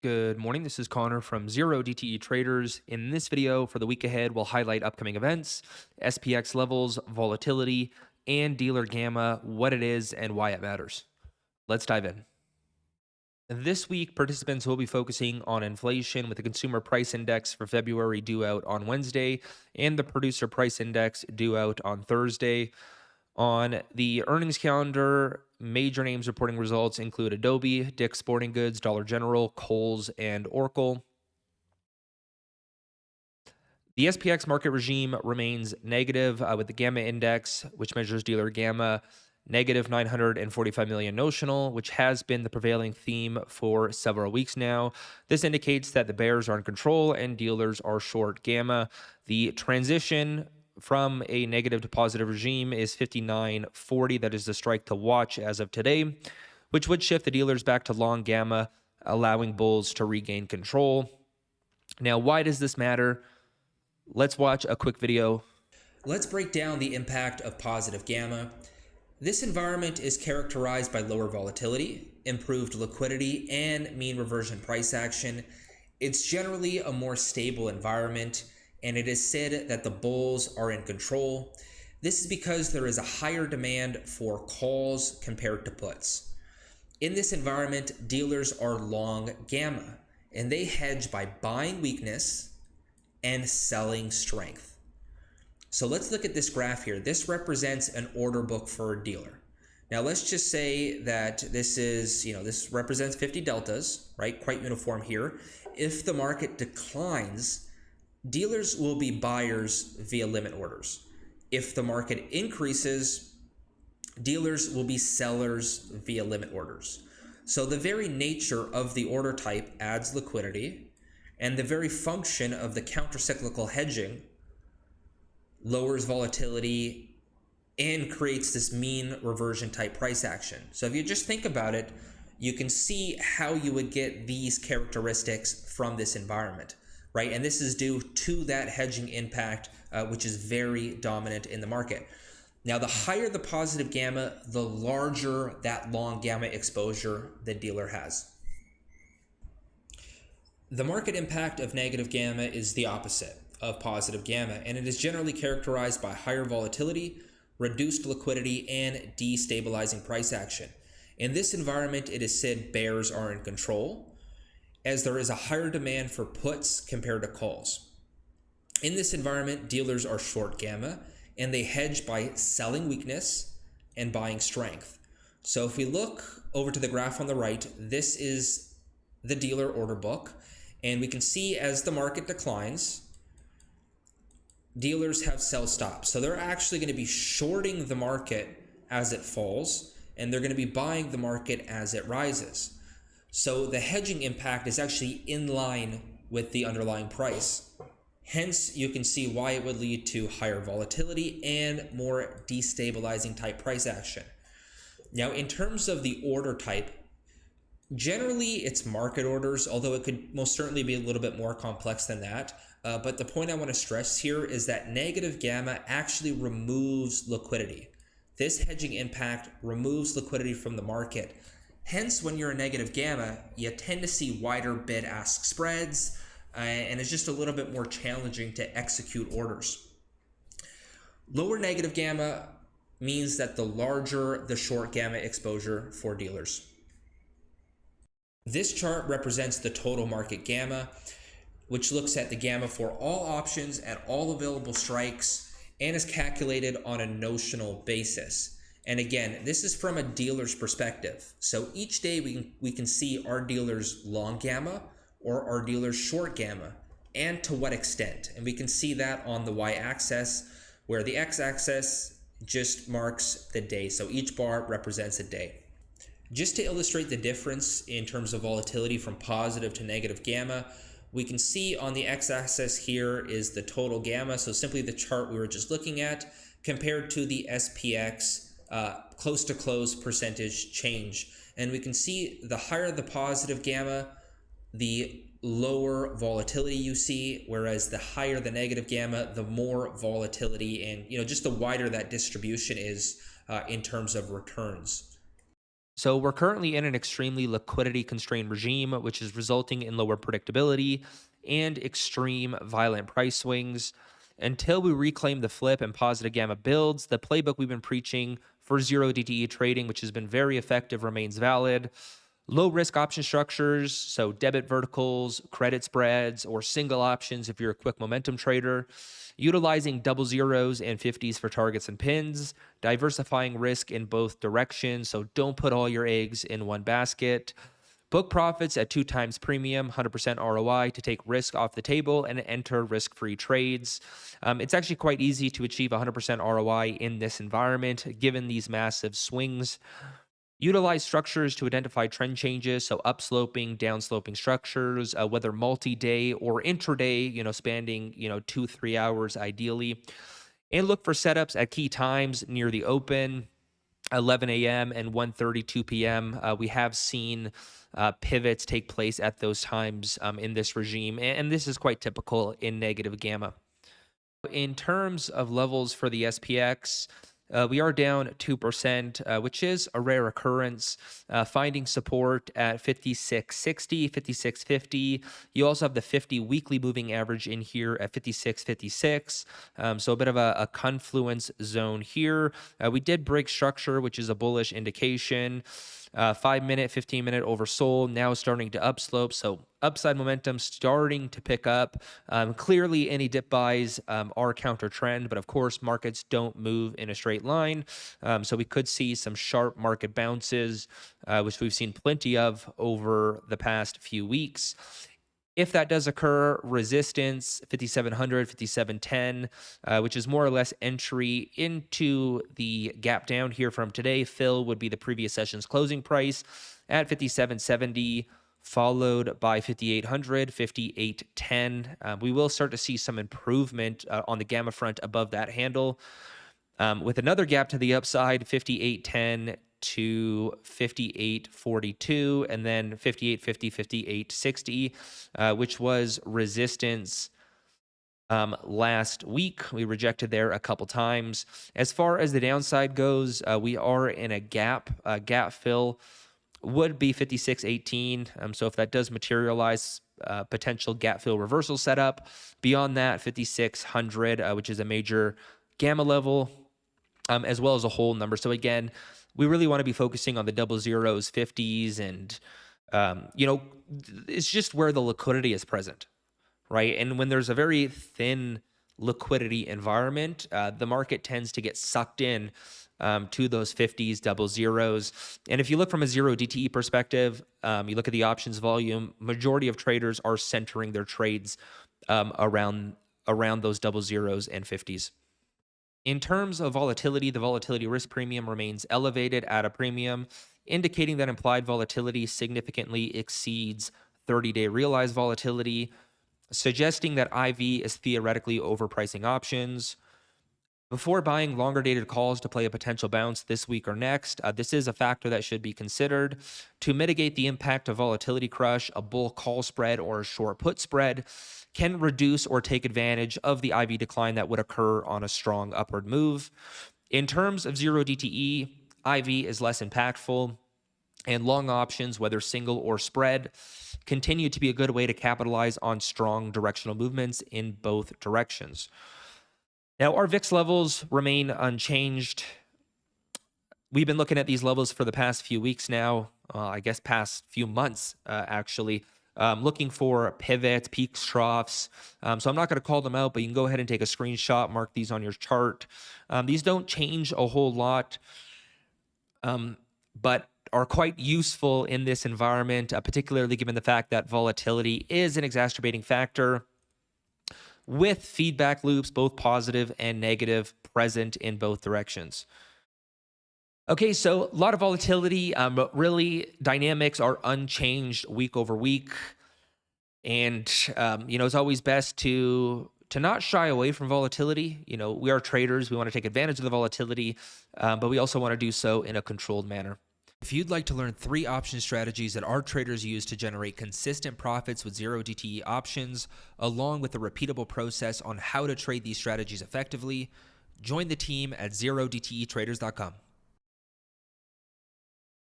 Good morning. This is Connor from 0DTE Traders. In this video for the week ahead, we'll highlight upcoming events, SPX levels, volatility, and dealer gamma, what it is and why it matters. Let's dive in. This week, participants will be focusing on inflation with the consumer price index for February due out on Wednesday and the producer price index due out on Thursday. On the earnings calendar, major names reporting results include Adobe, Dick's Sporting Goods, Dollar General, Kohl's, and Oracle. The SPX market regime remains negative with the gamma index, which measures dealer gamma, negative 945 million notional, which has been the prevailing theme for several weeks now. This indicates that the bears are in control and dealers are short gamma. The transition from a negative to positive regime is 59.40. That is the strike to watch as of today, which would shift the dealers back to long gamma, allowing bulls to regain control. Now, why does this matter? Let's watch a quick video. Let's break down the impact of positive gamma. This environment is characterized by lower volatility, improved liquidity, and mean reversion price action. It's generally a more stable environment, and it is said that the bulls are in control. This is because there is a higher demand for calls compared to puts. In this environment, dealers are long gamma, and they hedge by buying weakness and selling strength. So let's look at this graph here. This represents an order book for a dealer. Now let's just say that this is, this represents 50 deltas, right? Quite uniform here. If the market declines, dealers will be buyers via limit orders. If the market increases, dealers will be sellers via limit orders. So the very nature of the order type adds liquidity, and the very function of the countercyclical hedging lowers volatility and creates this mean reversion type price action. So if you just think about it, you can see how you would get these characteristics from this environment, right? And this is due to that hedging impact, which is very dominant in the market. Now, the higher the positive gamma, the larger that long gamma exposure the dealer has. The market impact of negative gamma is the opposite of positive gamma, and it is generally characterized by higher volatility, reduced liquidity, and destabilizing price action. In this environment, it is said bears are in control, as there is a higher demand for puts compared to calls. In this environment, dealers are short gamma, and they hedge by selling weakness and buying strength. So if we look over to the graph on the right, this is the dealer order book. And we can see as the market declines, dealers have sell stops. So they're actually going to be shorting the market as it falls, and they're going to be buying the market as it rises. So the hedging impact is actually in line with the underlying price. Hence, you can see why it would lead to higher volatility and more destabilizing type price action. Now, in terms of the order type, generally, it's market orders, although it could most certainly be a little bit more complex than that. But the point I want to stress here is that negative gamma actually removes liquidity. This hedging impact removes liquidity from the market. Hence, when you're a negative gamma, you tend to see wider bid-ask spreads, and it's just a little bit more challenging to execute orders. Lower negative gamma means that the larger the short gamma exposure for dealers. This chart represents the total market gamma, which looks at the gamma for all options at all available strikes and is calculated on a notional basis. And again, this is from a dealer's perspective. So each day we can see our dealers long gamma or our dealers short gamma, and to what extent. And we can see that on the y-axis, where the x-axis just marks the day. So each bar represents a day. Just to illustrate the difference in terms of volatility from positive to negative gamma, we can see on the x-axis here is the total gamma, so simply the chart we were just looking at, compared to the SPX close to close percentage change. And we can see the higher the positive gamma, the lower volatility you see, whereas the higher the negative gamma, the more volatility and just the wider that distribution is in terms of returns. So we're currently in an extremely liquidity constrained regime, which is resulting in lower predictability and extreme violent price swings. Until we reclaim the flip and positive gamma builds, the playbook we've been preaching for 0DTE trading, which has been very effective, remains valid. Low risk option structures, so debit verticals, credit spreads, or single options if you're a quick momentum trader. Utilizing double zeros and 50s for targets and pins. Diversifying risk in both directions, so don't put all your eggs in one basket. Book profits at 2 times premium, 100% ROI to take risk off the table and enter risk-free trades. It's actually quite easy to achieve 100% ROI in this environment, given these massive swings. Utilize structures to identify trend changes, so upsloping, downsloping structures, whether multi-day or intraday, spanning, 2-3 hours ideally. And look for setups at key times near the open, 11 a.m. and 1:32 p.m. We have seen pivots take place at those times in this regime, and this is quite typical in negative gamma. In terms of levels for the SPX, we are down 2%, which is a rare occurrence, finding support at 5660, 5650. You also have the 50 weekly moving average in here at 5656. So a bit of a confluence zone here. We did break structure, which is a bullish indication. 5-minute, 15-minute oversold, now starting to upslope. So upside momentum starting to pick up. Clearly, any dip buys are counter trend, but of course, markets don't move in a straight line. So we could see some sharp market bounces, which we've seen plenty of over the past few weeks. If that does occur, resistance 5700, 5710, which is more or less entry into the gap down here from today. Fill would be the previous session's closing price at 5770, followed by 5800, 5810. We will start to see some improvement on the gamma front above that handle, with another gap to the upside, 5810 to 5842, and then 5850, 5860, which was resistance last week. We rejected there a couple times. As far as the downside goes, we are in a gap. Gap fill would be 5618. So if that does materialize, potential gap fill reversal setup. Beyond that, 5600, which is a major gamma level, as well as a whole number. So again, we really want to be focusing on the double zeros, 50s, and it's just where the liquidity is present, right? And when there's a very thin liquidity environment, the market tends to get sucked in to those 50s, double zeros. And if you look from a 0DTE perspective, you look at the options volume, majority of traders are centering their trades around those double zeros and 50s. In terms of volatility, the volatility risk premium remains elevated at a premium, indicating that implied volatility significantly exceeds 30-day realized volatility, suggesting that IV is theoretically overpricing options. Before buying longer dated calls to play a potential bounce this week or next, this is a factor that should be considered. To mitigate the impact of volatility crush, a bull call spread or a short put spread can reduce or take advantage of the IV decline that would occur on a strong upward move. In terms of 0DTE, IV is less impactful, and long options, whether single or spread, continue to be a good way to capitalize on strong directional movements in both directions. Now, our VIX levels remain unchanged. We've been looking at these levels for the past few weeks now, I guess past few months, actually, looking for pivots, peaks, troughs. So I'm not going to call them out, but you can go ahead and take a screenshot, mark these on your chart. These don't change a whole lot, but are quite useful in this environment, particularly given the fact that volatility is an exacerbating factor, with feedback loops, both positive and negative, present in both directions. Okay, so a lot of volatility, but really dynamics are unchanged week over week. And, it's always best to not shy away from volatility. We are traders. We want to take advantage of the volatility, but we also want to do so in a controlled manner. If you'd like to learn 3 option strategies that our traders use to generate consistent profits with 0DTE options, along with a repeatable process on how to trade these strategies effectively, join the team at 0DTEtraders.com.